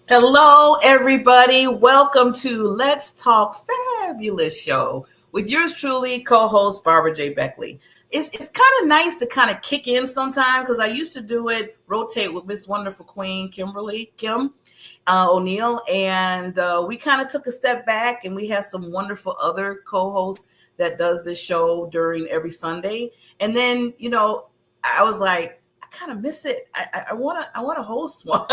Hello, everybody. Welcome to Let's Talk Fabulous Show with yours truly, co-host Barbara J. Beckley. It's kind of nice to kind of kick in sometime because I used to do it, rotate with Miss Wonderful Queen Kim O'Neill, and we kind of took a step back, and we have some wonderful other co-hosts that does this show during every Sunday. And then I was like, I kind of miss it. I want to host one.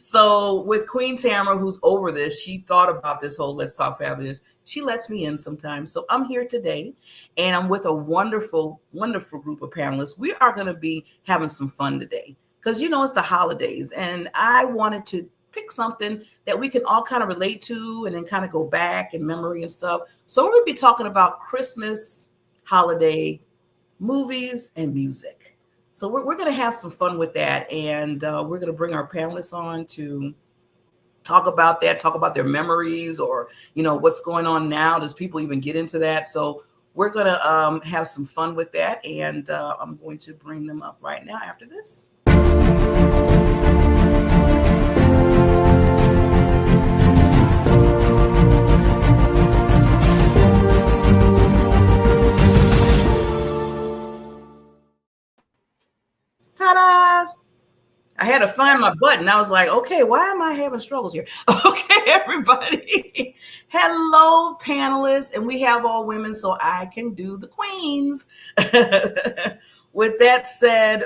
So with Queen Tamara, who's over this, she thought about this whole Let's Talk Fabulous. She lets me in sometimes. So I'm here today and I'm with a wonderful, wonderful group of panelists. We are going to be having some fun today because, it's the holidays and I wanted to pick something that we can all kind of relate to and then kind of go back in memory and stuff. So we're going to be talking about Christmas, holiday, movies, and music. So we're going to have some fun with that. And we're going to bring our panelists on to talk about that, talk about their memories or, what's going on now. Does people even get into that? So we're going to have some fun with that. And I'm going to bring them up right now after this. Ta-da! I had to find my button. I was like, okay, why am I having struggles here? Okay, everybody. Hello, panelists. And we have all women, so I can do the queens. With that said,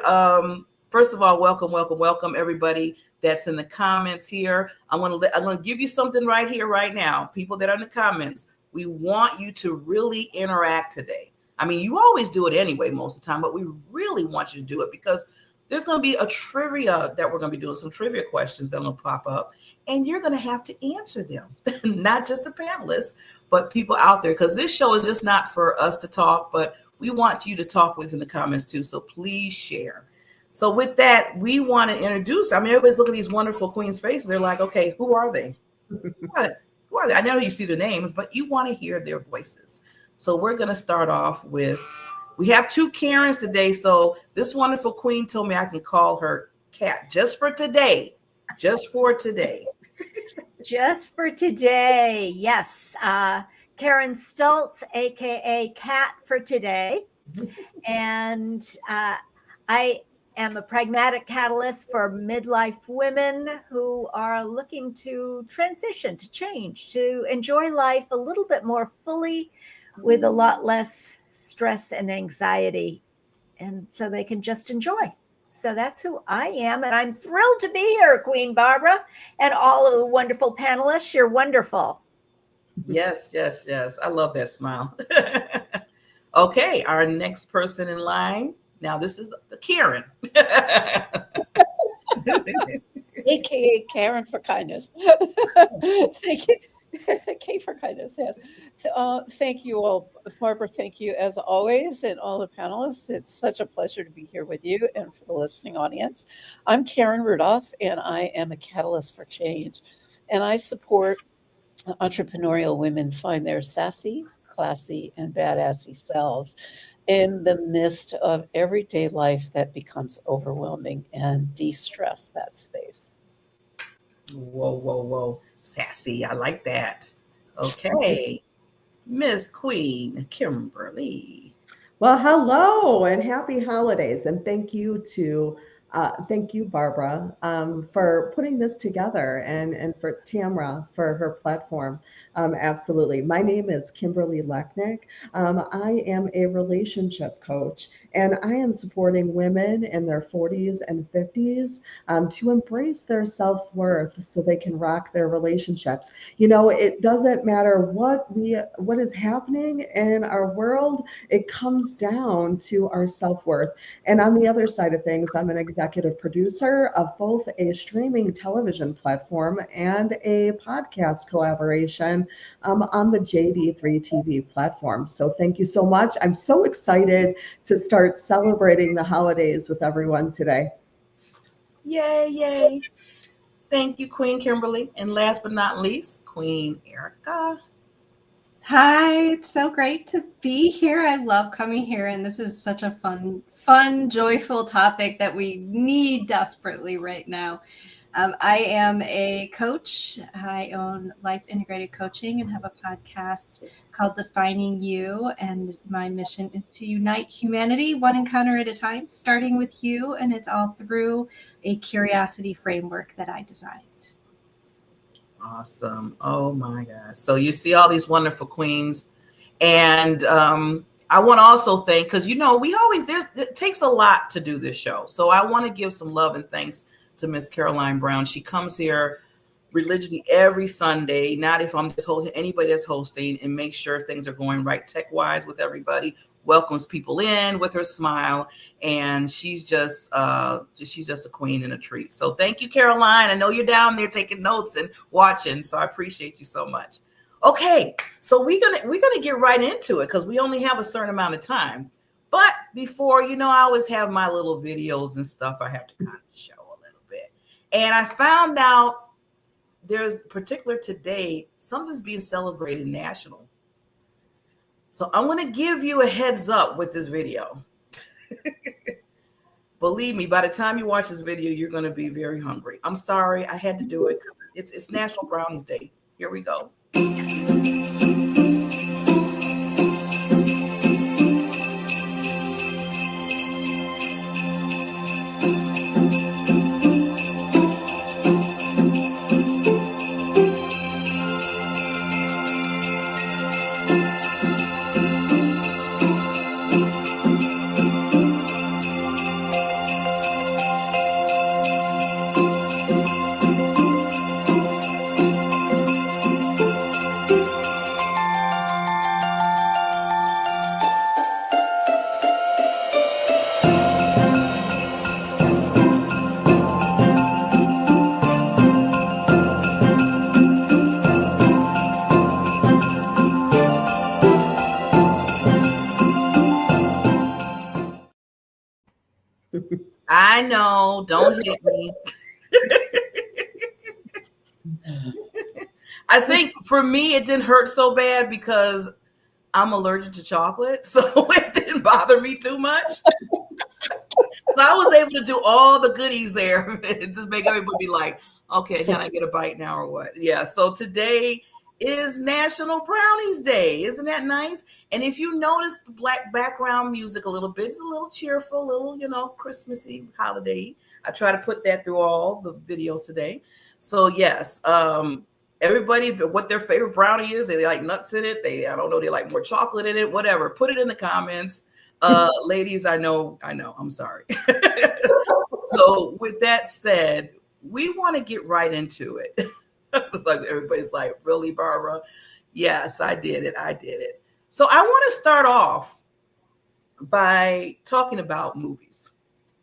first of all, welcome, everybody that's in the comments here. I'm gonna give you something right here, right now. People that are in the comments, we want you to really interact today. I mean, you always do it anyway most of the time, but we really want you to do it because there's going to be a trivia that we're going to be doing, some trivia questions that will pop up, and you're going to have to answer them. Not just the panelists, but people out there, because this show is just not for us to talk, but we want you to talk with in the comments too. So please share. So with that, we want to introduce, everybody's looking at these wonderful queens' faces. They're like, okay, who are they? Who are they? I know you see their names, but you want to hear their voices. So we're going to start off with, we have two Karens today. So this wonderful queen told me I can call her Kat just for today. Just for today. Just for today. Yes. Karen Stoltz, AKA Kat for today. And I am a pragmatic catalyst for midlife women who are looking to transition, to change, to enjoy life a little bit more fully with a lot less stress and anxiety. And so they can just enjoy. So that's who I am. And I'm thrilled to be here, Queen Barbara, and all of the wonderful panelists. You're wonderful. Yes. I love that smile. Okay, our next person in line. Now, this is the Karen. AKA Karen for kindness. Thank you. K for kindness, yes. Thank you all, Barbara. Thank you as always, and all the panelists. It's such a pleasure to be here with you and for the listening audience. I'm Karen Rudolph, and I am a catalyst for change. And I support entrepreneurial women find their sassy, classy, and badassy selves in the midst of everyday life that becomes overwhelming and de-stress that space. Whoa. Sassy. I like that. Okay. Miss Queen Kimberly. Well, hello and happy holidays. And thank you, Barbara, for putting this together and for Tamra for her platform. Absolutely. My name is Kimberly Lechnick. I am a relationship coach and I am supporting women in their 40s and 50s to embrace their self-worth so they can rock their relationships. It doesn't matter what is happening in our world, it comes down to our self-worth. And on the other side of things, I'm an executive producer of both a streaming television platform and a podcast collaboration on the JD3 TV platform. So thank you so much. I'm so excited to start celebrating the holidays with everyone today. Yay. Thank you, Queen Kimberly. And last but not least, Queen Erica. Hi, it's so great to be here. I love coming here, and this is such a fun, joyful topic that we need desperately right now. I am a coach. I own Life Integrated Coaching and have a podcast called Defining You. And my mission is to unite humanity one encounter at a time, starting with you. And it's all through a curiosity framework that I designed. Awesome. Oh my God. So you see all these wonderful queens. And I want to also thank, because it takes a lot to do this show. So I want to give some love and thanks to Miss Caroline Brown. She comes here religiously every Sunday, not if I'm just hosting, anybody that's hosting, and make sure things are going right tech-wise with everybody, welcomes people in with her smile, and she's just a queen and a treat. So thank you, Caroline. I know you're down there taking notes and watching, so I appreciate you so much. Okay, so we're gonna get right into it because we only have a certain amount of time. But before, I always have my little videos and stuff I have to kind of show. And I found out there's particular today, something's being celebrated national. So I'm going to give you a heads up with this video. Believe me, by the time you watch this video, you're going to be very hungry. I'm sorry, I had to do it because it's National Brownies Day. Here we go. I know, don't hit me. I think for me, it didn't hurt so bad because I'm allergic to chocolate, so it didn't bother me too much. So I was able to do all the goodies there and just make everybody be like, okay, can I get a bite now or what? Yeah, so today is National Brownies Day. Isn't that nice? And if you notice the black background music a little bit, it's a little cheerful, little, Christmassy holiday. I try to put that through all the videos today. So yes, everybody, what their favorite brownie is, they like nuts in it. They like more chocolate in it, whatever. Put it in the comments. Ladies, I know, I'm sorry. So with that said, we want to get right into it. Like everybody's like, really, Barbara? Yes, I did it. So I want to start off by talking about movies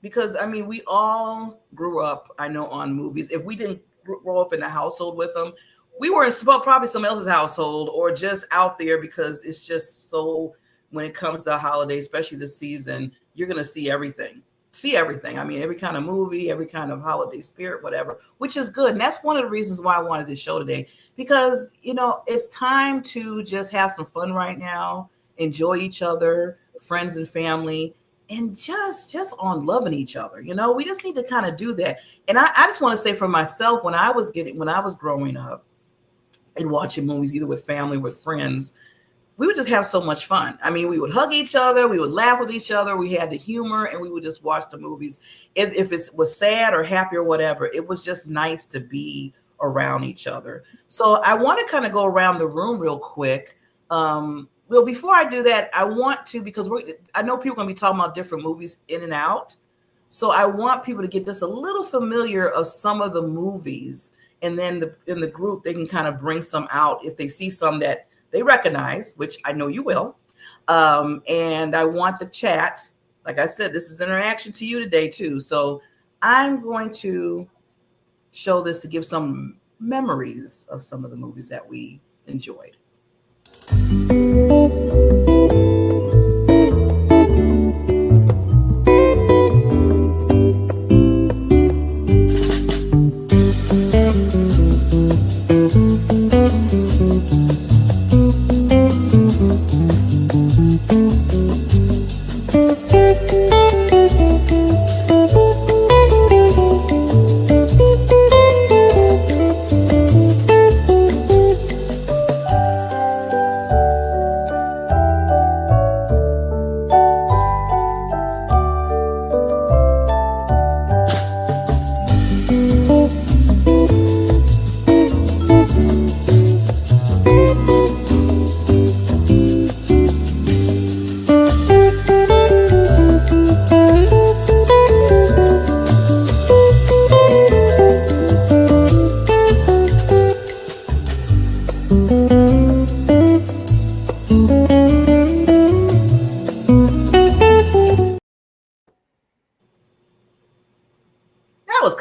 because we all grew up, I know, on movies. If we didn't grow up in a household with them, we were in probably someone else's household or just out there because it's just so, when it comes to the holiday, especially this season, you're going to see everything. Every kind of movie, every kind of holiday spirit, whatever, which is good. And that's one of the reasons why I wanted this show today, because, it's time to just have some fun right now, enjoy each other, friends and family, and just on loving each other. We just need to kind of do that. And I just want to say for myself, when I was growing up and watching movies, either with family or with friends, we would just have so much fun. We would hug each other. We would laugh with each other. We had the humor and we would just watch the movies. If it was sad or happy or whatever, it was just nice to be around each other. So I want to kind of go around the room real quick. Well, before I do that, I want to, because I know people are going to be talking about different movies in and out. So I want people to get just a little familiar of some of the movies. And then in the group, they can kind of bring some out if they see some that they recognize, which I know you will. And I want the chat. Like I said, this is interaction to you today too. So I'm going to show this to give some memories of some of the movies that we enjoyed.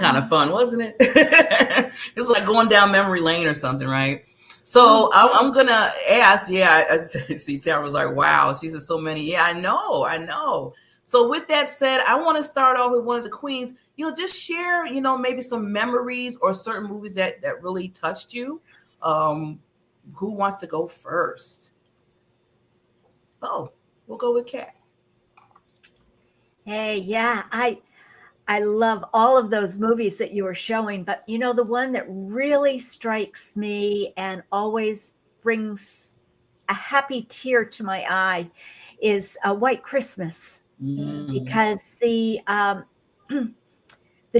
kind of fun, wasn't it? It was like going down memory lane or something, right? So I'm gonna ask. Yeah, I see. Tara was like, "Wow." She said, "So many." Yeah, I know. So with that said, I want to start off with one of the queens. Just share. Maybe some memories or certain movies that really touched you. Who wants to go first? Oh, we'll go with Kat. Hey, yeah, I love all of those movies that you were showing, but the one that really strikes me and always brings a happy tear to my eye is White Christmas, because the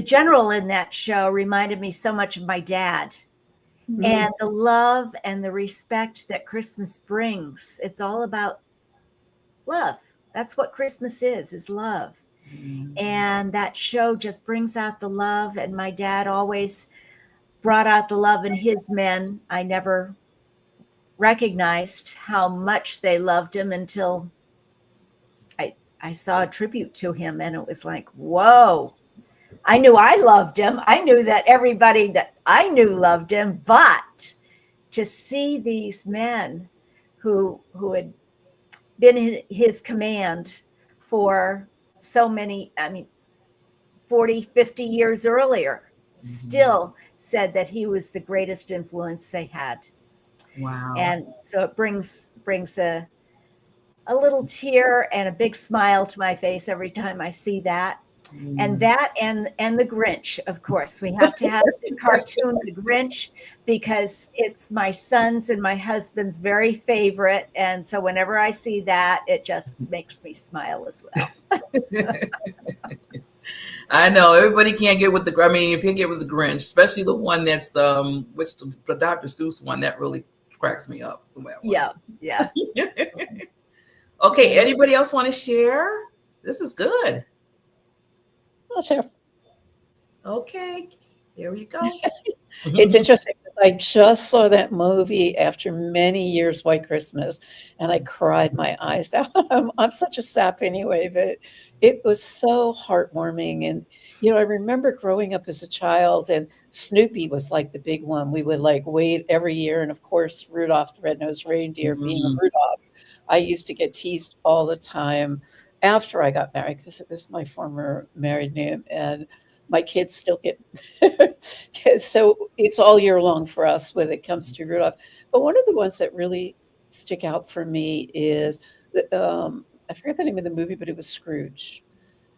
general in that show reminded me so much of my dad. And the love and the respect that Christmas brings. It's all about love. That's what Christmas is love. And that show just brings out the love. And my dad always brought out the love in his men. I never recognized how much they loved him until I saw a tribute to him. And it was like, whoa, I knew I loved him. I knew that everybody that I knew loved him. But to see these men who had been in his command for so many, 40, 50 years earlier, still said that he was the greatest influence they had. Wow. And so it brings a little tear and a big smile to my face every time I see that. And that and the Grinch, of course. We have to have the cartoon, the Grinch, because it's my son's and my husband's very favorite. And so whenever I see that, it just makes me smile as well. I know everybody can't get with the. I mean, if you can get with the Grinch, especially the one that's the Dr. Seuss one, that really cracks me up. Yeah. Okay, anybody else want to share? This is good. I'll share. Okay, here we go. It's interesting because I just saw that movie after many years, White Christmas, and I cried my eyes out. I'm such a sap anyway, but it was so heartwarming. And, I remember growing up as a child, and Snoopy was like the big one. We would like wait every year. And of course, Rudolph the Red-Nosed Reindeer being Rudolph, I used to get teased all the time after I got married because it was my former married name. And my kids still get so it's all year long for us when it comes to Rudolph. But one of the ones that really stick out for me is I forget the name of the movie, but it was Scrooge,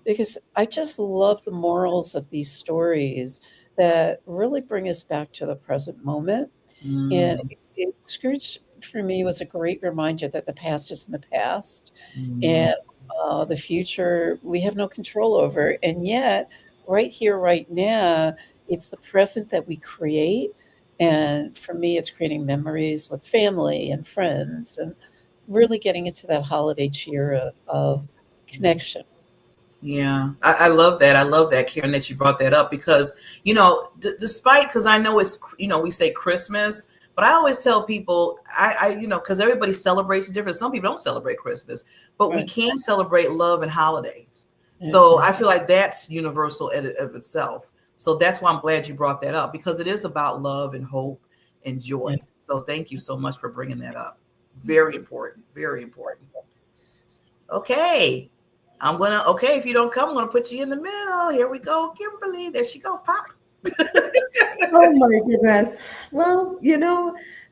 because I just love the morals of these stories that really bring us back to the present moment. And Scrooge for me was a great reminder that the past is in the past, and the future we have no control over, and yet right here, right now, it's the present that we create. And for me, it's creating memories with family and friends and really getting into that holiday cheer of connection. Yeah, I love that. I love that, Karen, that you brought that up because, despite, because I know it's, we say Christmas, but I always tell people, because everybody celebrates different. Some people don't celebrate Christmas, but we can celebrate love and holidays. So I feel like that's universal of itself. So that's why I'm glad you brought that up, because it is about love and hope and joy. So thank you so much for bringing that up. Very important. Very important. Okay. If you don't come, I'm going to put you in the middle. Here we go. Kimberly. There she go. Pop. Oh my goodness. Well,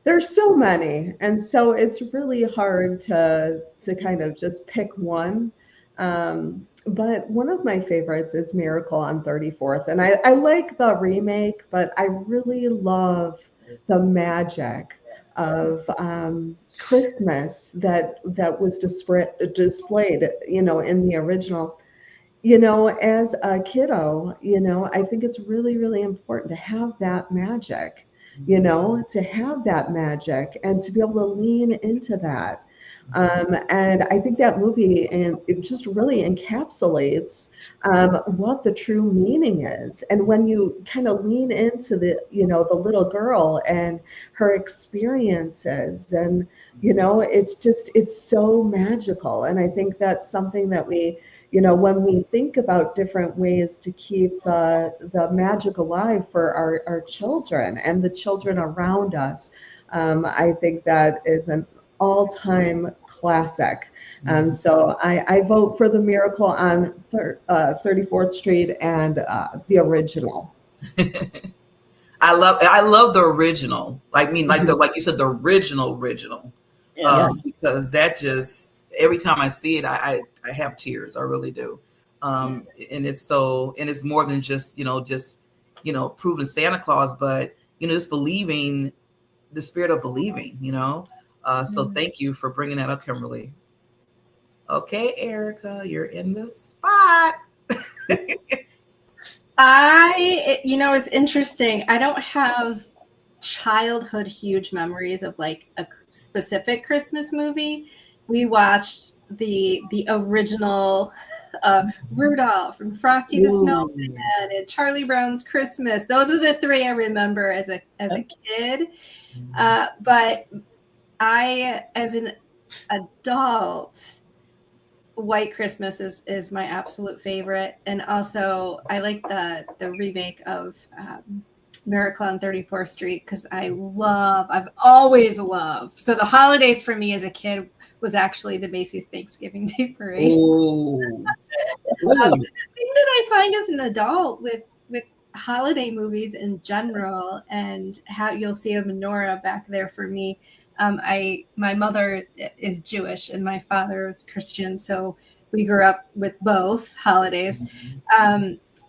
there's so many. And so it's really hard to kind of just pick one. But one of my favorites is Miracle on 34th. And I like the remake, but I really love the magic of Christmas that was displayed, in the original. As a kiddo, I think it's really, really important to have that magic, to have that magic and to be able to lean into that. And I think that movie, and it just really encapsulates what the true meaning is. And when you kind of lean into the little girl and her experiences, and it's so magical. And I think that's something that when we think about different ways to keep the magic alive for our children and the children around us, I think that is an all-time classic. So I vote for The Miracle on 34th Street and the original. I love the original. Like you said, the original. Yeah. Because that just every time I see it, I have tears. I really do. And it's more than just proving Santa Claus, but just believing, the spirit of believing. So thank you for bringing that up, Kimberly. Okay, Erica, you're in the spot. It's interesting. I don't have childhood huge memories of like a specific Christmas movie. We watched the original Rudolph and Frosty the Snowman and Charlie Brown's Christmas. Those are the three I remember as a kid. But I, as an adult, White Christmas is my absolute favorite, and also I like the remake of Miracle on 34th Street because I've always loved. So the holidays for me as a kid was actually the Macy's Thanksgiving Day Parade. The thing that I find as an adult with holiday movies in general, and how you'll see a menorah back there for me. My mother is Jewish and my father is Christian, so we grew up with both holidays.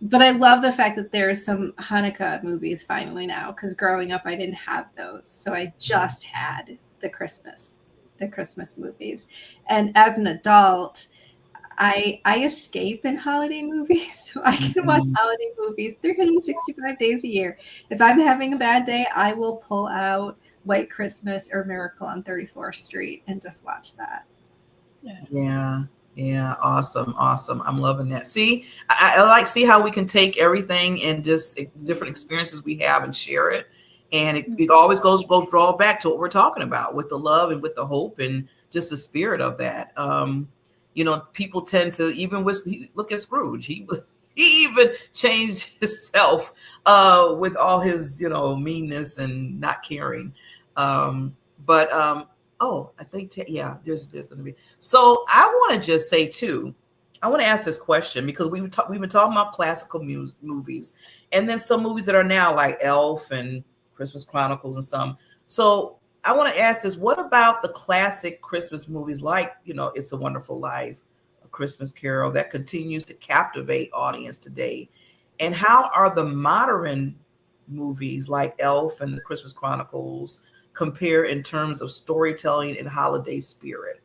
But I love the fact that there are some Hanukkah movies finally now, because growing up I didn't have those, so I just had the Christmas movies. And as an adult, I escape in holiday movies, so I can watch holiday movies 365 days a year. If I'm having a bad day, I will pull out White Christmas or Miracle on 34th Street and just watch that. Yeah. Awesome. I'm loving that. See, I see how we can take everything and just different experiences we have and share it. And it always goes draw back to what we're talking about with the love and with the hope and just the spirit of that. People tend to, even look at Scrooge. He even changed himself with all his, meanness and not caring. I think, there's going to be. So I want to just say too, I want to ask this question because we've been talking about classical movies, and then some movies that are now like Elf and Christmas Chronicles and some. So I want to ask this: what about the classic Christmas movies like, It's a Wonderful Life, A Christmas Carol, that continues to captivate audience today? And how are the modern movies like Elf and the Christmas Chronicles compare in terms of storytelling and holiday spirit?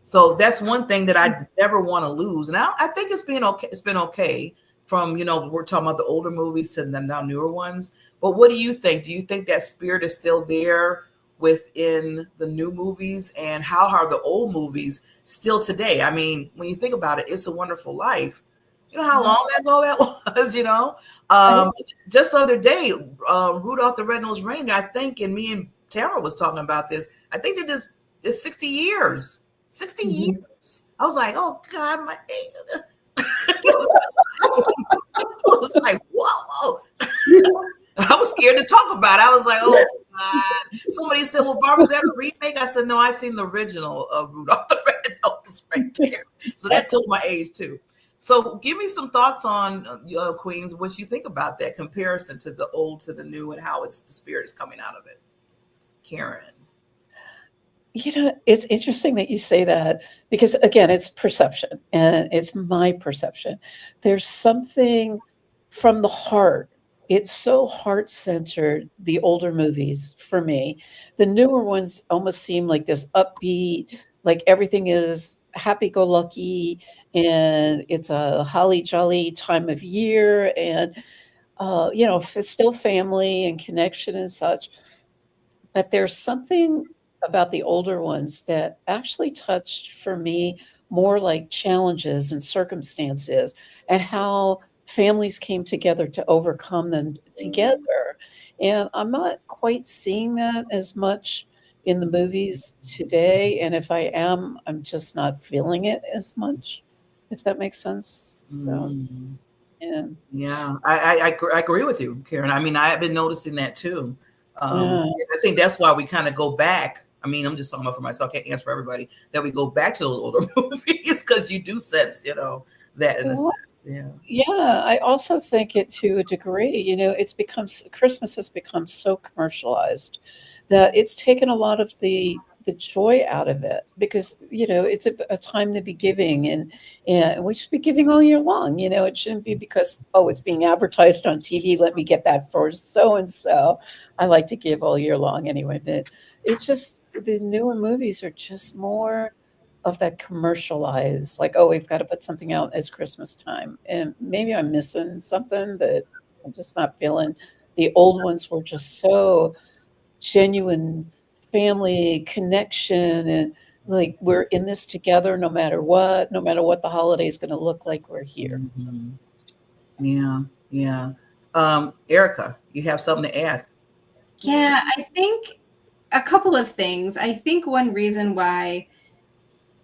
So that's one thing that I never want to lose. And I think it's been okay. It's been okay from, we're talking about the older movies to the now newer ones. But what do you think? Do you think that spirit is still there within the new movies? And how are the old movies still today? I mean, when you think about it, It's a Wonderful Life. You know how long ago that was, Just the other day, Rudolph the Red-Nosed Reindeer, I think, and me and Tamara was talking about this. I think they're just 60 years. 60 years. I was like, oh God, my I was like, whoa. I was scared to talk about it. I was like, oh God. Somebody said, well, Barbara's that a remake? I said, no, I seen the original of Rudolph the Red-Nosed Reindeer. So that told my age too. So give me some thoughts on Queens, what you think about that comparison to the old to the new and how the spirit is coming out of it. Karen. It's interesting that you say that because, again, it's perception and it's my perception. There's something from the heart. It's so heart-centered, the older movies for me. The newer ones almost seem like this upbeat, like everything is happy-go-lucky and it's a holly jolly time of year and, it's still family and connection and such. But there's something about the older ones that actually touched for me more like challenges and circumstances and how families came together to overcome them together. And I'm not quite seeing that as much in the movies today. And if I am, I'm just not feeling it as much, if that makes sense. So, yeah. Yeah, I agree with you, Karen. I mean, I have been noticing that too. Yeah. I think that's why we kind of go back. I mean, I'm just talking about for myself. I can't answer for everybody. That we go back to those older movies because you do sense, that in a sense. Yeah. Yeah, I also think it to a degree, it's become Christmas has become so commercialized that it's taken a lot of the joy out of it because, it's a time to be giving and we should be giving all year long. It shouldn't be because, oh, it's being advertised on TV. Let me get that for so and so. I like to give all year long anyway, but it's just the newer movies are just more of that commercialized, like, oh, we've got to put something out as Christmas time. And maybe I'm missing something, but I'm just not feeling the old ones were just so genuine family connection and like we're in this together no matter what the holiday is going to look like, we're here. Mm-hmm. Yeah. Yeah. Erica, you have something to add? Yeah, I think a couple of things. I think one reason why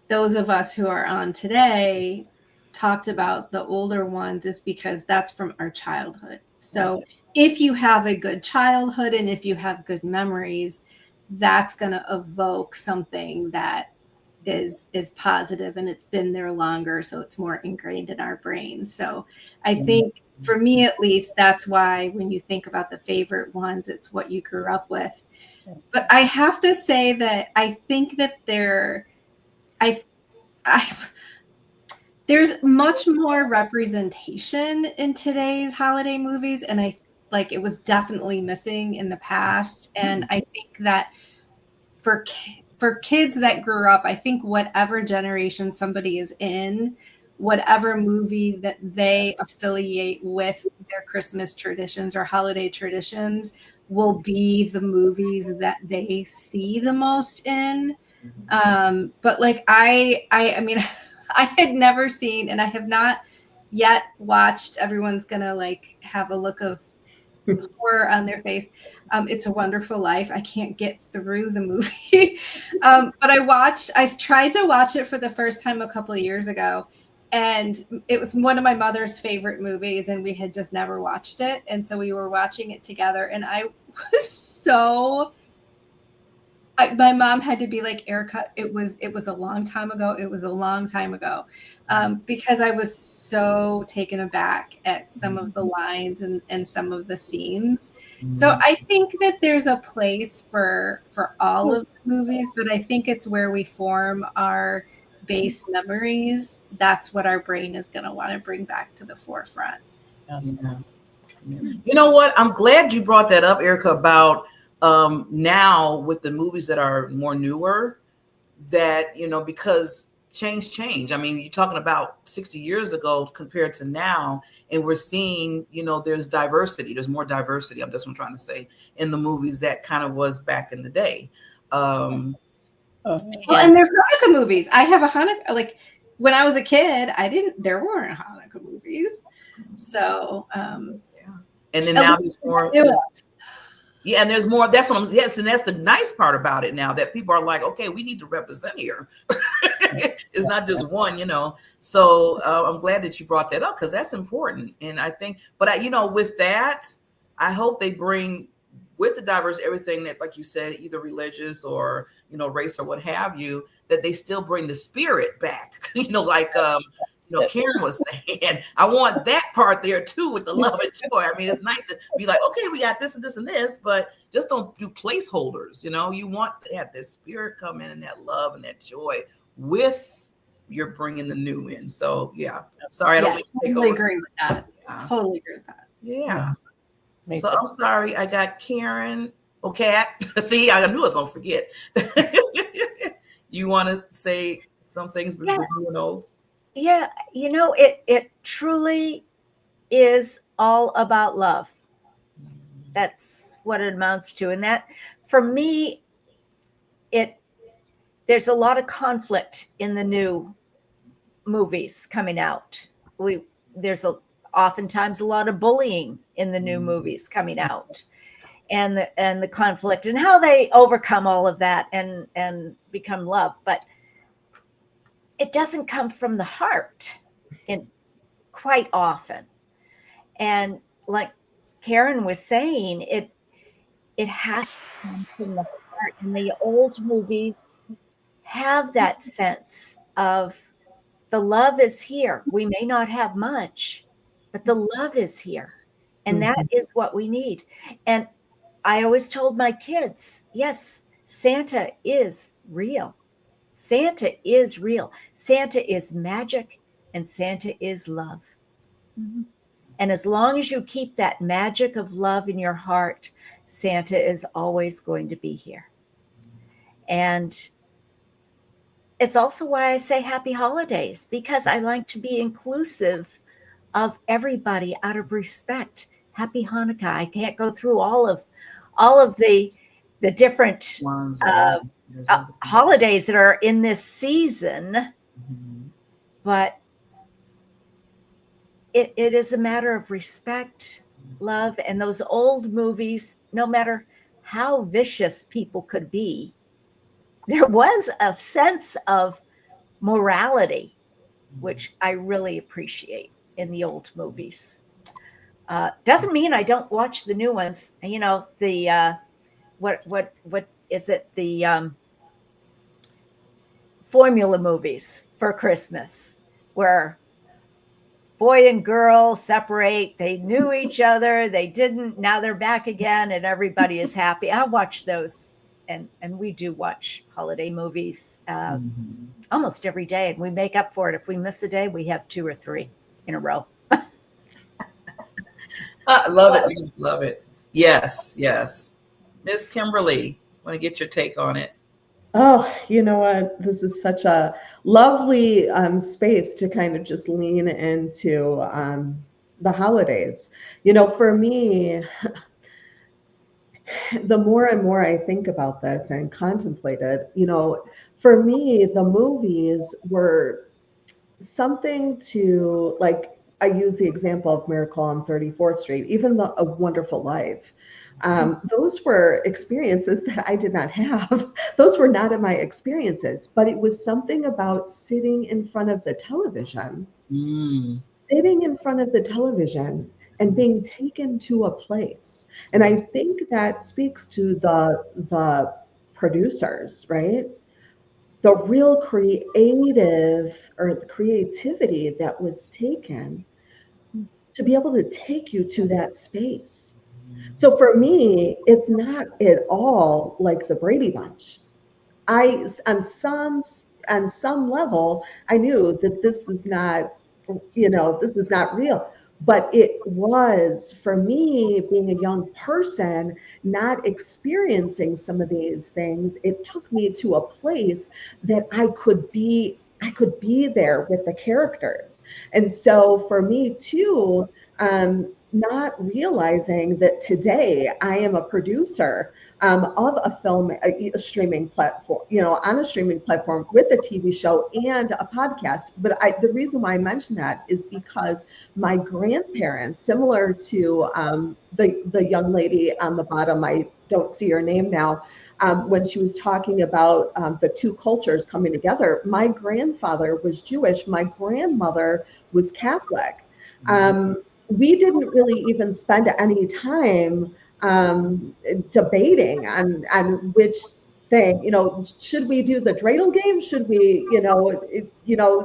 those of us who are on today talked about the older ones is because that's from our childhood. So if you have a good childhood and if you have good memories, that's going to evoke something that is positive and it's been there longer, so it's more ingrained in our brains. So I think for me at least, that's why when you think about the favorite ones, it's what you grew up with. But I have to say that I think that there's much more representation in today's holiday movies, and it was definitely missing in the past. And I think that for kids that grew up, I think whatever generation somebody is in, whatever movie that they affiliate with their Christmas traditions or holiday traditions will be the movies that they see the most in. But I mean, I had never seen, and I have not yet watched. Everyone's gonna have a look of horror on their face. It's a Wonderful Life. I can't get through the movie, but I tried to watch it for the first time a couple of years ago, and it was one of my mother's favorite movies, and we had just never watched it, and so we were watching it together, and I was so. My mom had to be like, Erica, it was a long time ago. It was a long time ago, because I was so taken aback at some of the lines and some of the scenes. So I think that there's a place for all of the movies, but I think it's where we form our base memories. That's what our brain is going to want to bring back to the forefront. Yeah. You know what? I'm glad you brought that up, Erica, about now with the movies that are more newer, that, because change. I mean, you're talking about 60 years ago compared to now, and we're seeing, there's diversity. There's more diversity. That's what I'm trying to say in the movies that kind of was back in the day. And there's Hanukkah movies. I have a Hanukkah, when I was a kid, there weren't Hanukkah movies. So, and then now there's more. Yeah, and there's more. That's what I'm. Yes, and that's the nice part about it now, that people are like, okay, we need to represent here. It's not just one, So I'm glad that you brought that up because that's important. And I think, but with that, I hope they bring with the diverse everything that, like you said, either religious or race or what have you, that they still bring the spirit back. Karen was saying, I want that part there too with the love and joy. I mean, it's nice to be like, okay, we got this and this and this, but just don't do placeholders. You want to have this spirit come in and that love and that joy with you're bringing the new in. So yeah, sorry, I don't totally agree with that. Yeah. Totally agree with that. Yeah. So I'm sorry, I got Karen. Okay, see, I knew I was gonna forget. You want to say some things before you know? Yeah, it truly is all about love. That's what it amounts to. And that, for me, there's a lot of conflict in the new movies coming out. There's oftentimes a lot of bullying in the new movies coming out, and the conflict and how they overcome all of that and become love. But it doesn't come from the heart in quite often. And like Karen was saying, it has to come from the heart. And the old movies have that sense of the love is here. We may not have much, but the love is here. And that is what we need. And I always told my kids, yes, Santa is real. Santa is real. Santa is magic and Santa is love. And as long as you keep that magic of love in your heart, Santa is always going to be here. And it's also why I say happy holidays, because I like to be inclusive of everybody out of respect. Happy Hanukkah. I can't go through all of the different holidays that are in this season, but it is a matter of respect, love, and those old movies, no matter how vicious people could be, there was a sense of morality, which I really appreciate in the old movies. Doesn't mean I don't watch the new ones. You know, the what is it? The formula movies for Christmas, where boy and girl separate. They knew each other. They didn't. Now they're back again, and everybody is happy. I watch those, and we do watch holiday movies almost every day, and we make up for it. If we miss a day, we have 2 or 3 in a row. I love it. Love it. Yes. Miss Kimberly, want to get your take on it? Oh, you know what? This is such a lovely space to kind of just lean into the holidays. You know, for me, the more and more I think about this and contemplate it, you know, for me, the movies were something to, like, I use the example of Miracle on 34th Street, even A Wonderful Life. Those were experiences that I did not have. Those were not in my experiences, but it was something about sitting in front of the television, and being taken to a place. And I think that speaks to the producers, right? The real creative, or the creativity that was taken to be able to take you to that space. So for me, it's not at all like the Brady Bunch. On some level, I knew that this was not, this was not real. But it was, for me, being a young person, not experiencing some of these things, it took me to a place that I could be there with the characters. And so for me too, not realizing that today I am a producer of a film, a streaming platform, on a streaming platform with a TV show and a podcast. But the reason why I mention that is because my grandparents, similar to the young lady on the bottom, I don't see her name now, when she was talking about the two cultures coming together, my grandfather was Jewish, my grandmother was Catholic. We didn't really even spend any time debating on which thing, should we do the dreidel game? Should we,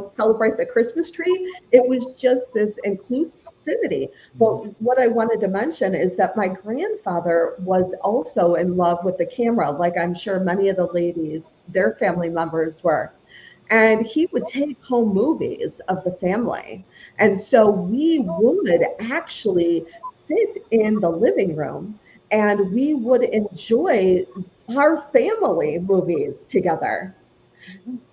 celebrate the Christmas tree? It was just this inclusivity. But what I wanted to mention is that my grandfather was also in love with the camera, like I'm sure many of the ladies, their family members were. And he would take home movies of the family. And so we would actually sit in the living room and we would enjoy our family movies together.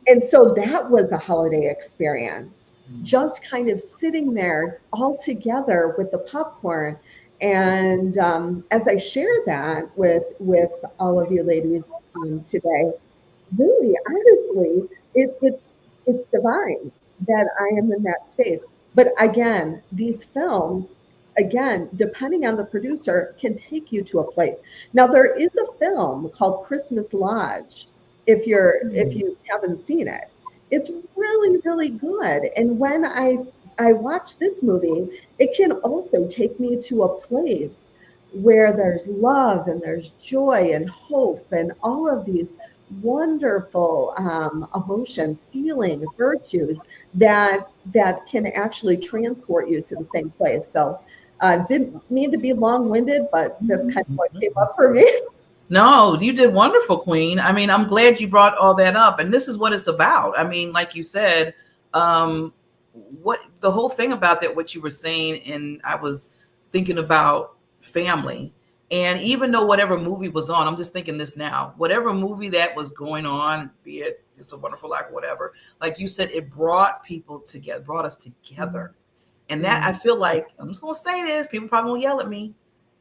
And so that was a holiday experience, just kind of sitting there all together with the popcorn. And as I share that with all of you ladies today, really, honestly, it's divine that I am in that space. But again, these films, again, depending on the producer, can take you to a place. Now, there is a film called Christmas Lodge. If you haven't seen it, it's really, really good. And when I watch this movie, it can also take me to a place where there's love and there's joy and hope and all of these wonderful emotions, feelings, virtues that can actually transport you to the same place. So didn't mean to be long-winded, but that's kind of what came up for me. No, you did wonderful, Queen. I mean, I'm glad you brought all that up. And this is what it's about. I mean, like you said, what the whole thing about that, what you were saying, and I was thinking about family. And even though whatever movie was on, I'm just thinking this now, whatever movie that was going on, be it It's a Wonderful Life or whatever, like you said, it brought people together, brought us together. And that, I feel like, I'm just going to say this, people probably won't yell at me,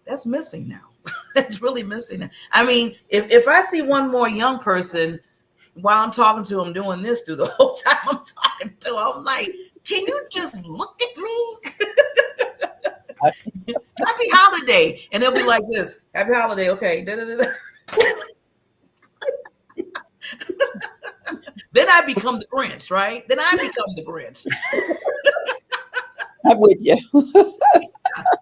that's missing now. It's really missing. I mean, if I see one more young person while I'm talking to them doing this through the whole time I'm talking to them, I'm like, can you just look at me? Happy holiday. And they'll be like this, happy holiday. Okay. Da, da, da, da. Then I become the Grinch, right? Then I become the Grinch. I'm with you.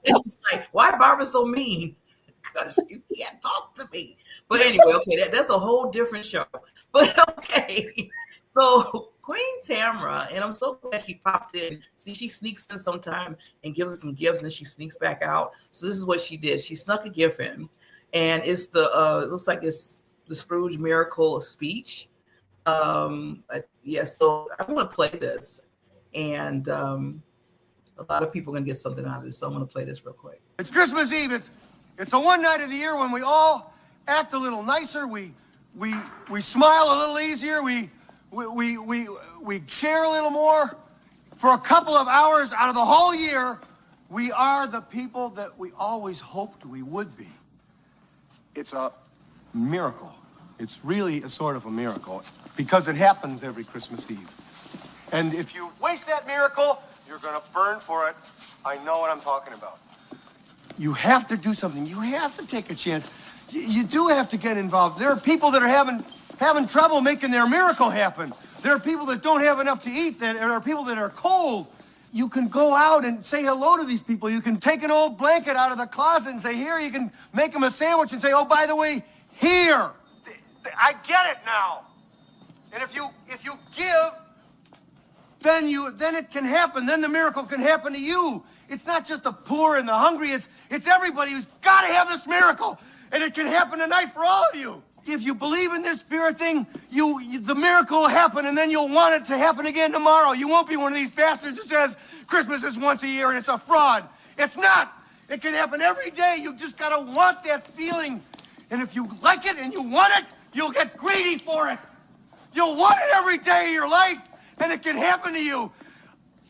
It's like, why Barbara so mean? Because you can't talk to me. But anyway, okay, that's a whole different show. But okay, so Queen Tamra, and I'm so glad she popped in. See, she sneaks in sometime and gives us some gifts, and she sneaks back out. So this is what she did. She snuck a gift in, and it's it looks like it's the Scrooge Miracle speech. Yeah, so I'm going to play this, and a lot of people are going to get something out of this. So I'm going to play this real quick. It's Christmas Eve. It's the one night of the year when we all act a little nicer. We smile a little easier. We share a little more. For a couple of hours out of the whole year, we are the people that we always hoped we would be. It's a miracle. It's really a sort of a miracle because it happens every Christmas Eve. And if you waste that miracle, you're going to burn for it. I know what I'm talking about. You have to do something. You have to take a chance. You do have to get involved. There are people that are having trouble making their miracle happen. There are people that don't have enough to eat. There are people that are cold. You can go out and say hello to these people. You can take an old blanket out of the closet and say, here, you can make them a sandwich and say, oh, by the way, here. I get it now. And if you give, then it can happen. Then the miracle can happen to you. It's not just the poor and the hungry. It's everybody who's got to have this miracle. And it can happen tonight for all of you. If you believe in this spirit thing, the miracle will happen, and then you'll want it to happen again tomorrow. You won't be one of these bastards who says Christmas is once a year and it's a fraud. It's not. It can happen every day. You just got to want that feeling. And if you like it and you want it, you'll get greedy for it. You'll want it every day of your life, and it can happen to you.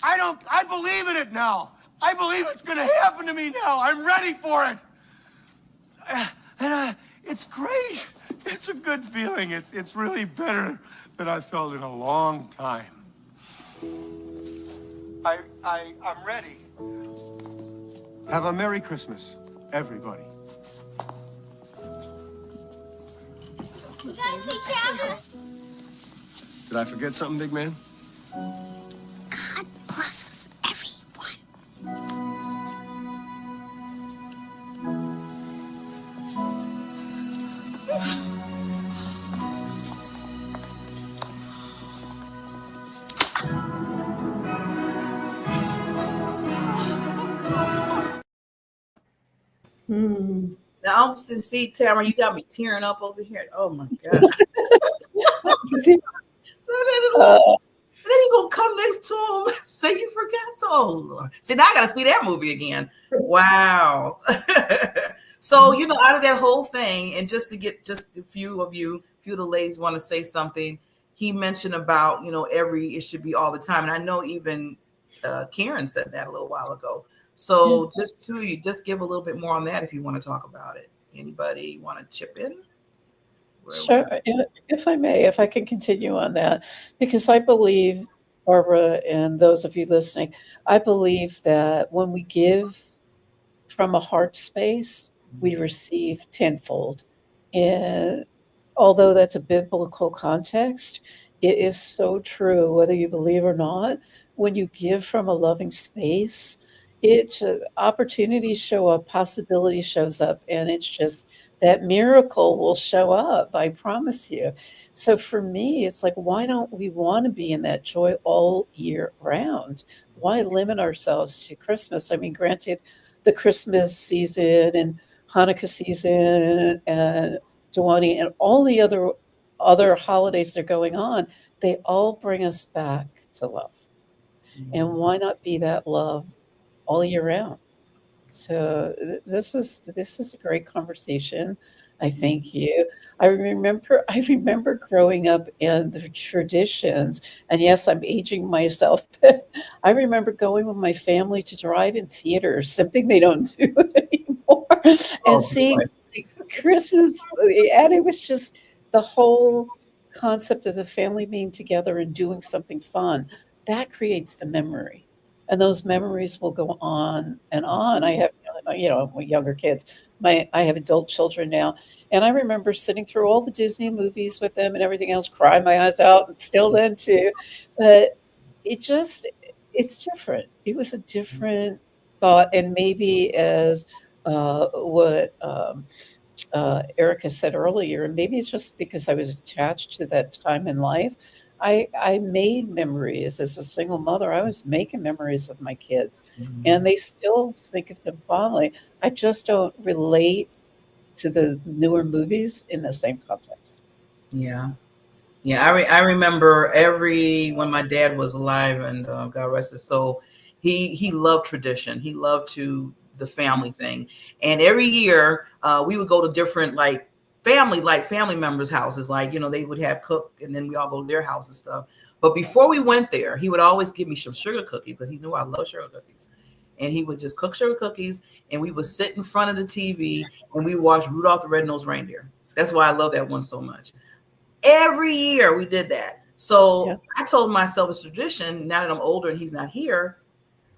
I believe in it now. I believe it's going to happen to me now. I'm ready for it. It's great. It's a good feeling. It's really better than I felt in a long time. I'm ready. Have a Merry Christmas, everybody. Did I forget something, big man? God blesses everyone. Now, see, Tamara, you got me tearing up over here. Oh my God. Then he gonna come next to him and say you forgot. Oh Lord. See, now I gotta see that movie again. Wow. So, out of that whole thing, and just to get just a few of the ladies want to say something, he mentioned about, it should be all the time. And I know even Karen said that a little while ago. So just give a little bit more on that if you want to talk about it. Anybody want to chip in? Sure. If I may, if I can continue on that, because I believe, Barbara, and those of you listening, I believe that when we give from a heart space, we receive tenfold. And although that's a biblical context, it is so true, whether you believe or not. When you give from a loving space, opportunities show up, possibility shows up, and it's just that miracle will show up. I promise you. So for me, it's like, why don't we want to be in that joy all year round? Why limit ourselves to Christmas? I mean, granted, the Christmas season and Hanukkah season and Diwali and all the other holidays that are going on, they all bring us back to love. And why not be that love all year round? So this is a great conversation. I thank you. I remember growing up in the traditions, and yes, I'm aging myself, but I remember going with my family to drive-in theaters, something they don't do anymore, and seeing Christmas, and it was just the whole concept of the family being together and doing something fun. That creates the memory, and those memories will go on and on. I have, younger kids. I have adult children now, and I remember sitting through all the Disney movies with them and everything else, crying my eyes out, and still then too. But it's different. It was a different thought, and maybe as what Erica said earlier, and maybe it's just because I was attached to that time in life. I made memories as a single mother. I was making memories with my kids, and they still think of them fondly. I just don't relate to the newer movies in the same context. Yeah. Yeah, I remember when my dad was alive, and God rest his soul, he loved tradition. He loved the family thing, and every year we would go to different family members' houses. They would have cook, and then we all go to their house and stuff. But before we went there, he would always give me some sugar cookies because he knew I love sugar cookies. And he would just cook sugar cookies, and we would sit in front of the TV and we watched Rudolph the Red-Nosed Reindeer. That's why I love that one so much. Every year we did that. So yeah. I told myself it's tradition. Now that I'm older and he's not here,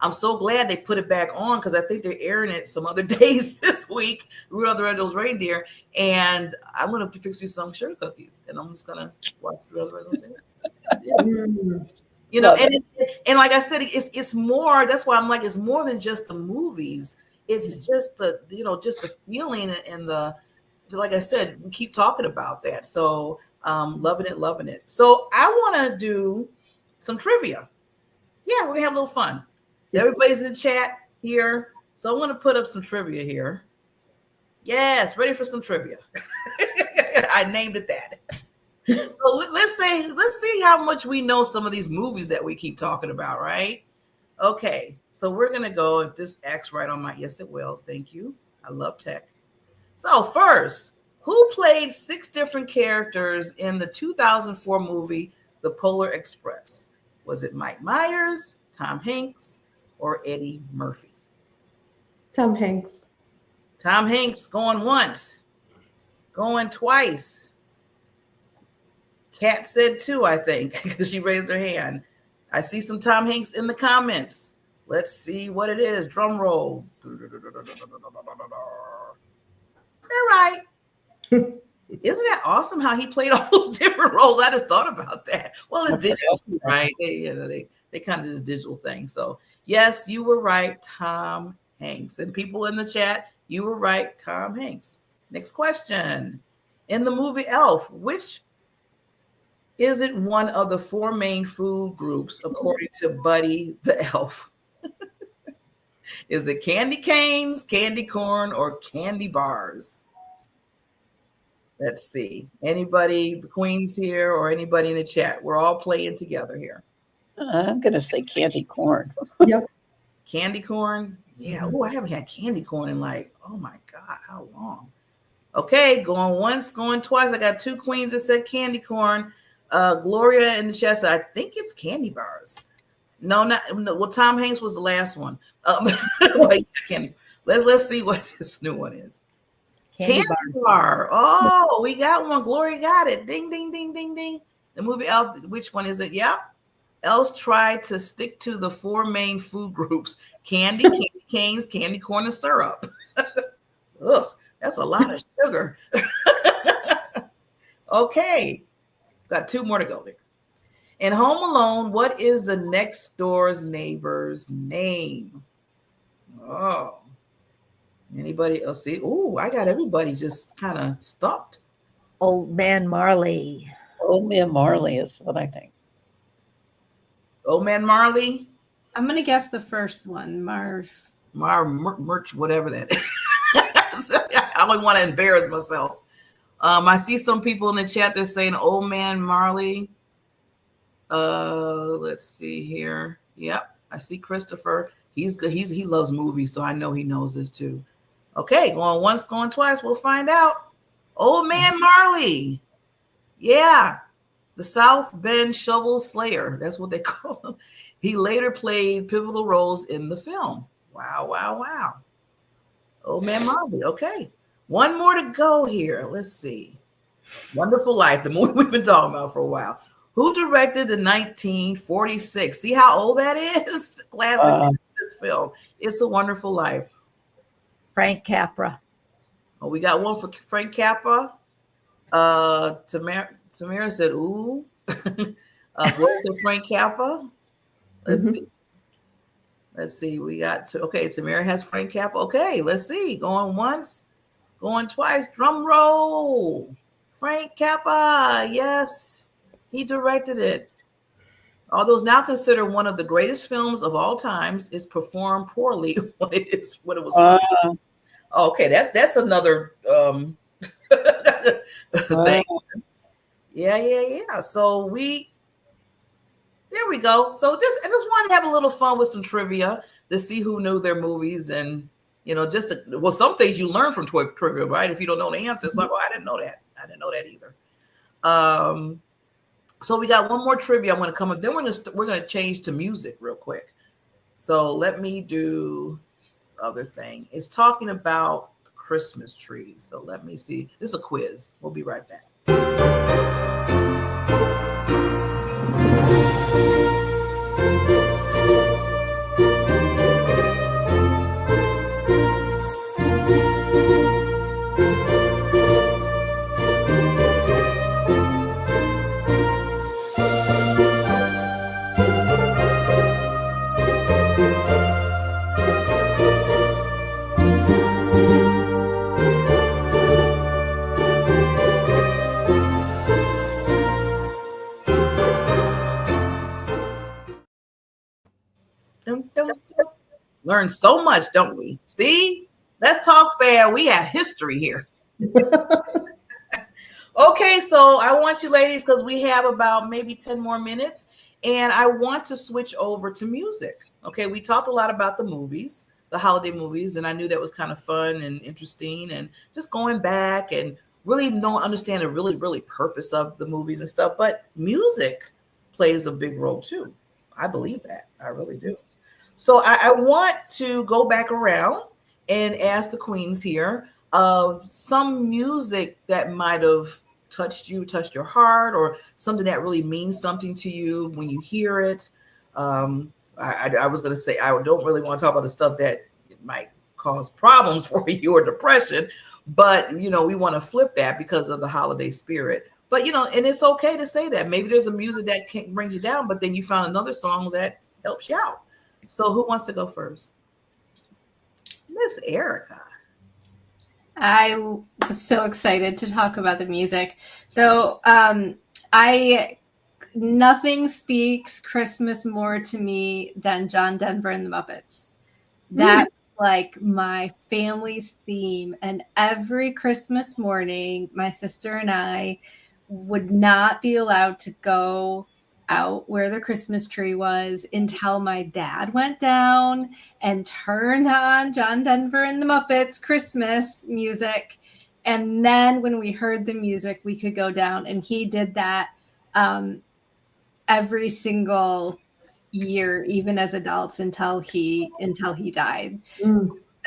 I'm so glad they put it back on, because I think they're airing it some other days this week, Rudolph the Red-Nosed Reindeer. And I'm going to fix me some sugar cookies, and I'm just going to watch Rudolph the Red-Nosed Reindeer. And like I said, it's more. That's why I'm like, it's more than just the movies. It's just just the feeling and like I said, we keep talking about that. So loving it. So I want to do some trivia. Yeah, we're gonna have a little fun. So everybody's in the chat here. So I'm gonna put up some trivia here. Yes, ready for some trivia. I named it that. So let's see how much we know some of these movies that we keep talking about, right? Okay, so we're gonna go, if this acts right on my, yes it will. Thank you. I love tech. So first, who played 6 different characters in the 2004 movie, The Polar Express? Was it Mike Myers, Tom Hanks, or Eddie Murphy? Tom Hanks. Tom Hanks going once, going twice. Kat said 2, I think, because she raised her hand. I see some Tom Hanks in the comments. Let's see what it is. Drum roll. They're right. Isn't that awesome how he played all those different roles? I just thought about that. Well, it's digital, right? They kind of did a digital thing. So yes, you were right, Tom Hanks. And people in the chat, you were right, Tom Hanks. Next question. In the movie Elf, which isn't one of the 4 main food groups according to Buddy the Elf? Is it candy canes, candy corn, or candy bars? Let's see. Anybody, the queens here, or anybody in the chat? We're all playing together here. I'm going to say candy corn. Yep. Candy corn? Yeah. Oh, I haven't had candy corn in oh my God, how long? Okay, going once, going twice. I got 2 queens that said candy corn. Gloria in the chat said, I think it's candy bars. No. Well, Tom Hanks was the last one. Let's see what this new one is. Candy Candy bars. bar. Oh, we got one. Glory got it. Ding, ding, ding, ding, ding. The movie Elf, which one is it? Yep. Elves tried to stick to the 4 main food groups: candy, candy canes, candy corn, and syrup. Ugh, that's a lot of sugar. Okay, got 2 more to go there. In Home Alone, what is the next door's neighbor's name? Oh, anybody else see? Oh, I got everybody just kind of stumped. Old Man Marley. Old Man Marley is what I think. Old Man Marley, I'm gonna guess the first one, Merch, whatever that is. I don't want to embarrass myself. I see some people in the chat. They're saying Old Man Marley. Let's see here. Yep, I see Christopher. He's good. He loves movies, so I know he knows this too. Okay, going once, going twice. We'll find out. Old Man Marley. Yeah, the South Bend Shovel Slayer. That's what they call him. He later played pivotal roles in the film. Wow, wow, wow. Old Man Marley. Okay. One more to go here. Let's see. Wonderful Life, the movie we've been talking about for a while. Who directed the 1946? See how old that is? Classic this film. It's a Wonderful Life. Frank Capra. Oh, we got one for Frank Capra. Tamara said, ooh. What's it, Frank Capra? Let's see. Let's see. We got okay. Tamara has Frank Capra. Okay, let's see. Going once, going twice. Drum roll. Frank Capra. Yes, he directed it. Although it's now considered one of the greatest films of all times, it's performed poorly when it was. Okay, that's another thing. Yeah. So there we go. So I just wanted to have a little fun with some trivia to see who knew their movies, and some things you learn from trivia, right? If you don't know the answer, it's like, oh, I didn't know that. I didn't know that either. So we got one more trivia. I'm going to come up. Then we're going to change to music real quick. So let me do this other thing. It's talking about the Christmas tree. So let me see. This is a quiz. We'll be right back. Learn so much, don't we? See? Let's talk fair. We have history here. Okay, so I want you ladies, because we have about maybe 10 more minutes, and I want to switch over to music. Okay, we talked a lot about the movies, the holiday movies, and I knew that was kind of fun and interesting, and just going back and really understand the really purpose of the movies and stuff. But music plays a big role too. I believe that. I really do. So I want to go back around and ask the queens here of some music that might have touched your heart, or something that really means something to you when you hear it. I was going to say, I don't really want to talk about the stuff that might cause problems for you or depression, but, we want to flip that because of the holiday spirit. But, and it's okay to say that. Maybe there's a music that can bring you down, but then you found another song that helps you out. So who wants to go first? Miss Erica. I was so excited to talk about the music. So nothing speaks Christmas more to me than John Denver and the Muppets. That's like my family's theme. And every Christmas morning, my sister and I would not be allowed to go out where the Christmas tree was until my dad went down and turned on John Denver and the Muppets Christmas music. And then when we heard the music, we could go down. And he did that every single year, even as adults, until he died.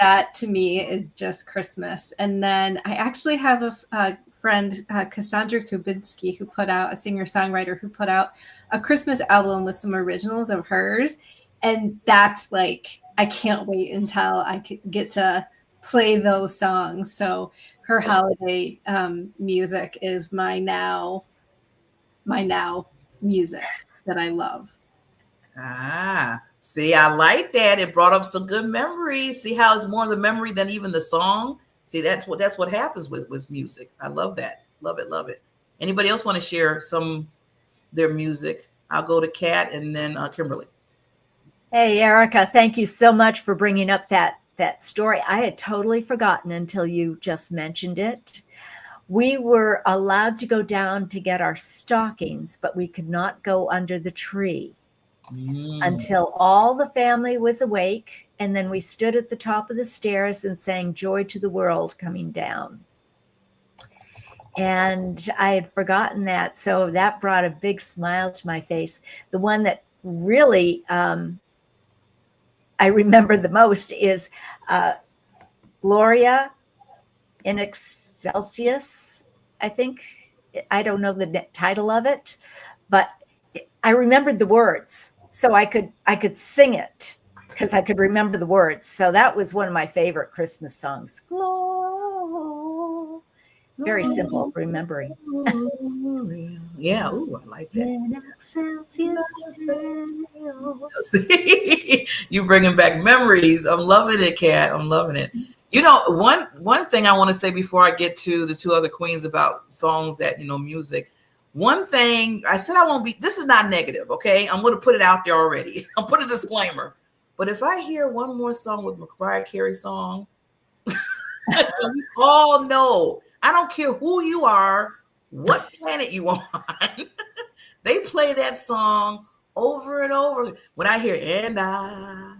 That to me is just Christmas. And then I actually have a friend, Cassandra Kubinski, who put out, a singer-songwriter who put out a Christmas album with some originals of hers. And that's like, I can't wait until I get to play those songs. So her holiday music is my now music that I love. Ah, see, I like that. It brought up some good memories. See how it's more the memory than even the song. See, that's what happens with music. I love that. Love it, love it. Anybody else want to share their music? I'll go to Kat and then Kimberly. Hey, Erica, thank you so much for bringing up that story. I had totally forgotten until you just mentioned it. We were allowed to go down to get our stockings, but we could not go under the tree until all the family was awake. And then we stood at the top of the stairs and sang Joy to the World coming down. And I had forgotten that. So that brought a big smile to my face. The one that really I remember the most is Gloria in Excelsis, I think. I don't know the title of it, but I remembered the words. So I could sing it because I could remember the words. So that was one of my favorite Christmas songs. Very simple remembering. Yeah, ooh, I like that. You bringing back memories. I'm loving it, Kat. I'm loving it. You know, one thing I want to say before I get to the two other queens about songs that, music. One thing I said, I won't be, this is not negative, okay? I'm going to put it out there already. I'll put a disclaimer. But if I hear one more song with Mariah Carey song, so we all know, I don't care who you are, what planet you on, they play that song over and over. When I hear, and I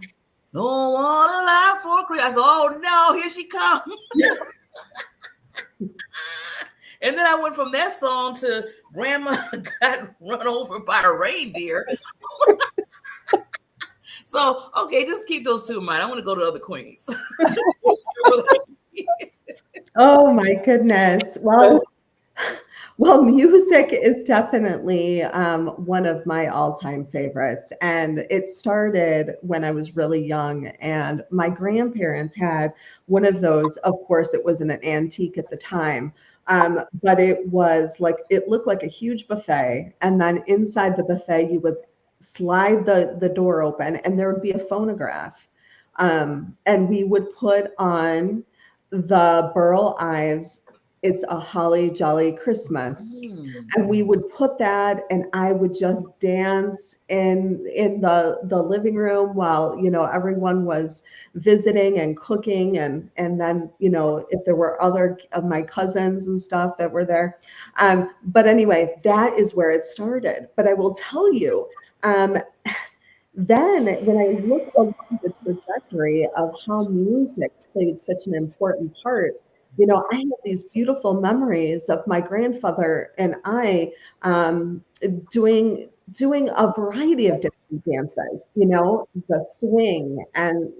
don't want to lie for Christmas, I said, oh no, here she comes. And then I went from that song to Grandma got run over by a reindeer. So, okay, just keep those two in mind. I want to go to other queens. Oh my goodness. Well, music is definitely one of my all-time favorites. And it started when I was really young. And my grandparents had one of those. Of course, it wasn't an antique at the time. But it looked like a huge buffet. And then inside the buffet, you would slide the door open and there would be a phonograph. And we would put on the Burl Ives, It's a Holly Jolly Christmas. And we would put that, and I would just dance in the living room while, everyone was visiting and cooking. And then, if there were other of my cousins and stuff that were there. But anyway, that is where it started. But I will tell you, then when I look along the trajectory of how music played such an important part, I have these beautiful memories of my grandfather and I doing a variety of different dances, the swing and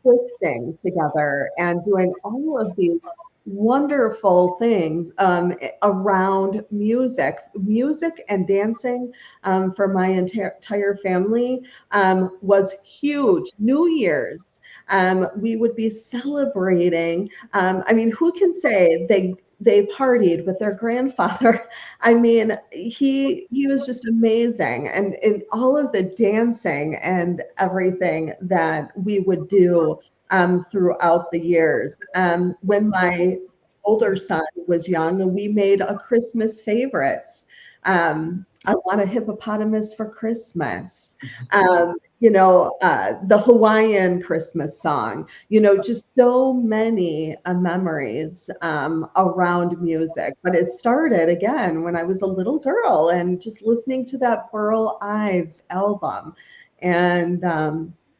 twisting together and doing all of these wonderful things around music and dancing for my entire family was huge. New Year's, we would be celebrating. Who can say they partied with their grandfather? He was just amazing, and in all of the dancing and everything that we would do throughout the years. When my older son was young, we made a Christmas favorites. I Want a Hippopotamus for Christmas. The Hawaiian Christmas song, just so many memories around music. But it started again when I was a little girl and just listening to that Burl Ives album. And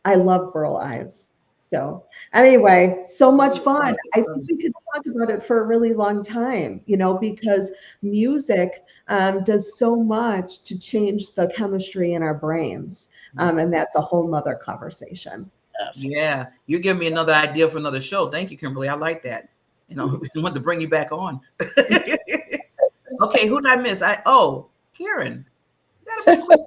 I love Burl Ives. So anyway, so much fun. I think we could talk about it for a really long time, because music does so much to change the chemistry in our brains. And that's a whole nother conversation. Yeah, you're giving me another idea for another show. Thank you, Kimberly. I like that. You know, I want to bring you back on. Okay, who did I miss? Karen. You got a big question?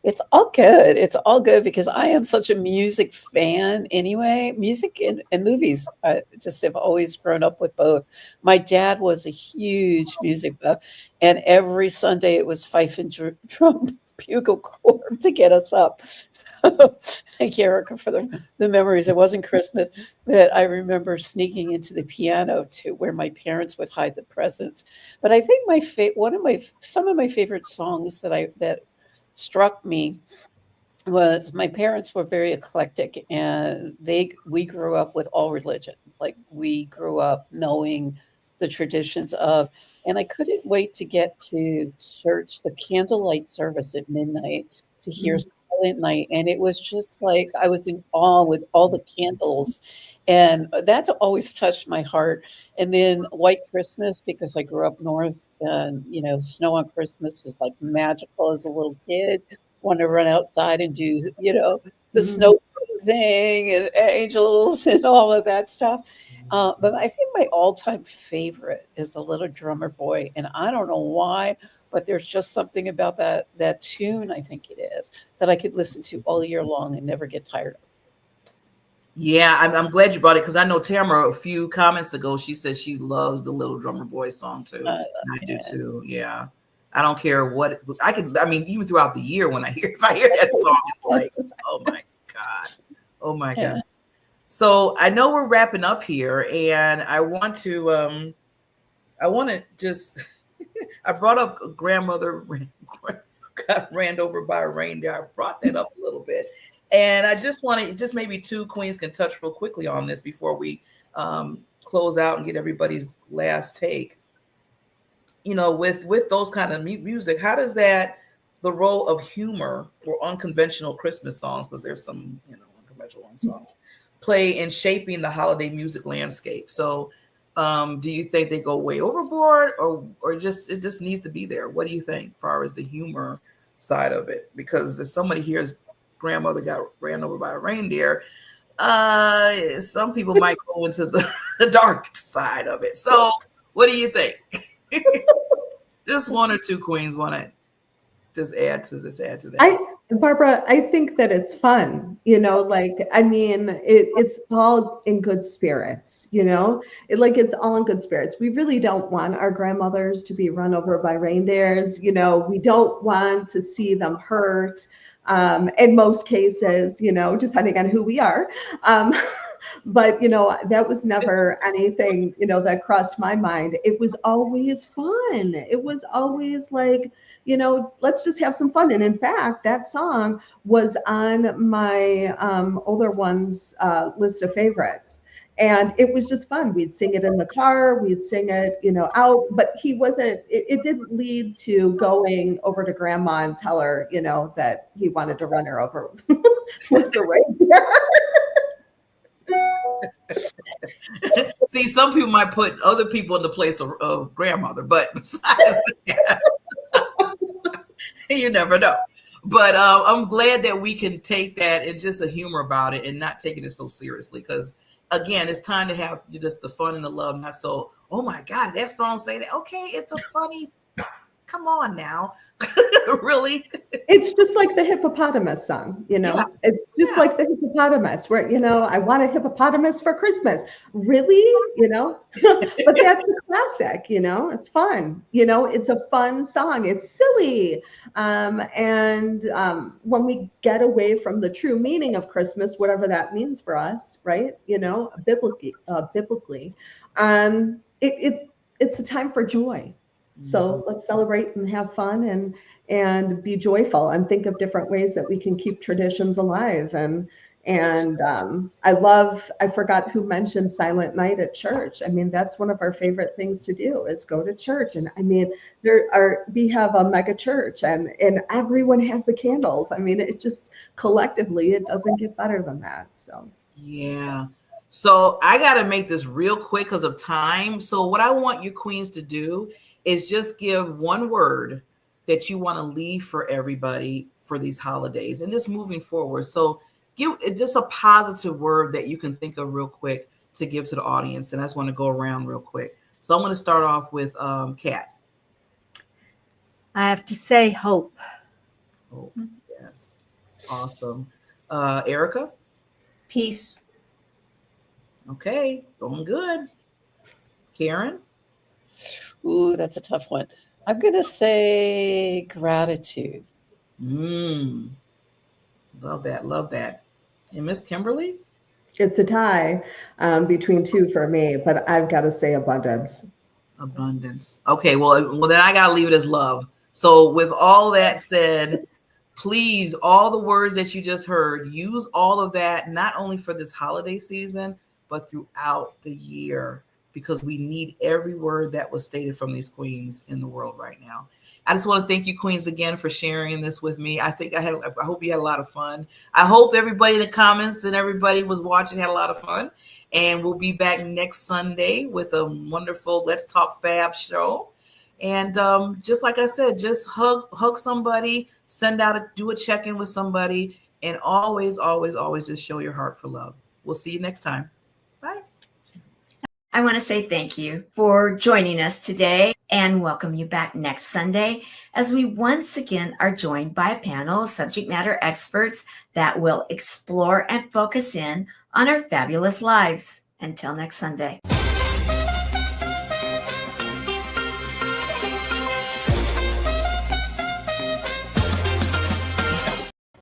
It's all good. It's all good because I am such a music fan anyway. Music and movies. I just have always grown up with both. My dad was a huge music buff, and every Sunday it was fife and drum bugle corps to get us up. So, thank you, Erica, for the memories. It wasn't Christmas that I remember sneaking into the piano to where my parents would hide the presents. But I think some of my favorite songs that struck me was my parents were very eclectic, and we grew up with all religion. Like, we grew up knowing the traditions of, and I couldn't wait to get to church, the candlelight service at midnight, to hear Silent Night. And it was just like I was in awe with all the candles. And that's always touched my heart. And then White Christmas, because I grew up north, and snow on Christmas was like magical as a little kid. Want to run outside and do, the snow thing and angels and all of that stuff. But I think my all-time favorite is The Little Drummer Boy. And I don't know why, but there's just something about that tune, I think it is, that I could listen to all year long and never get tired of. Yeah, I'm glad you brought it, because I know Tamara, a few comments ago, she said she loves the Little Drummer Boy song too. And I do too. Yeah. I don't care what even throughout the year, if I hear that song, it's like, oh my God. Oh my God. So I know we're wrapping up here, and I want to just I brought up grandmother got ran over by a reindeer. I brought that up a little bit. And I just maybe two queens can touch real quickly on this before we close out and get everybody's last take. With those kind of music, how does the role of humor or unconventional Christmas songs, because there's some unconventional songs, play in shaping the holiday music landscape? So do you think they go way overboard, or it just needs to be there? What do you think as far as the humor side of it? Because if somebody hears grandmother got ran over by a reindeer, some people might go into the dark side of it. So what do you think? Just one or two queens want to just add to that. Barbara, I think that it's fun, it's all in good spirits, it's all in good spirits. We really don't want our grandmothers to be run over by reindeers. We don't want to see them hurt. In most cases, depending on who we are. But, that was never anything, that crossed my mind. It was always fun. It was always like, let's just have some fun. And in fact, that song was on my older one's list of favorites. And it was just fun. We'd sing it in the car, we'd sing it, out, but it didn't lead to going over to grandma and tell her, that he wanted to run her over with the reindeer. See, some people might put other people in the place of grandmother, but besides that, you never know. But I'm glad that we can take that and just a humor about it and not taking it so seriously, because again, it's time to have just the fun and the love, not so, oh my God, that song say that. Okay, it's a funny, come on now. Really? It's just like the hippopotamus song, Yeah. It's just like the hippopotamus where, I want a hippopotamus for Christmas. Really? But that's a classic, it's fun, it's a fun song. It's silly. And when we get away from the true meaning of Christmas, whatever that means for us, right? Biblically, it's a time for joy. So let's celebrate and have fun and be joyful and think of different ways that we can keep traditions alive. And I forgot who mentioned Silent Night at church. That's one of our favorite things to do, is go to church. And we have a mega church, and everyone has the candles. It just collectively, it doesn't get better than that. So yeah. So I got to make this real quick because of time. So what I want you queens to do is just give one word that you want to leave for everybody for these holidays and just moving forward. So give just a positive word that you can think of real quick to give to the audience. And I just want to go around real quick. So I'm going to start off with Kat. I have to say hope. Hope, yes. Awesome. Erica? Peace. Okay, going good. Karen? Ooh, that's a tough one. I'm going to say gratitude. Love that, love that. And Miss Kimberly? It's a tie between two for me, but I've got to say abundance. Abundance. Okay, well then I gotta leave it as love. So with all that said, please, all the words that you just heard, use all of that not only for this holiday season, but throughout the year, because we need every word that was stated from these queens in the world right now. I just want to thank you, queens, again for sharing this with me. I hope you had a lot of fun. I hope everybody in the comments and everybody was watching had a lot of fun. And we'll be back next Sunday with a wonderful Let's Talk Fab show. And just like I said, just hug somebody, do a check-in with somebody, and always, always, always just show your heart for love. We'll see you next time. Bye. I want to say thank you for joining us today and welcome you back next Sunday as we once again are joined by a panel of subject matter experts that will explore and focus in on our fabulous lives. Until next Sunday.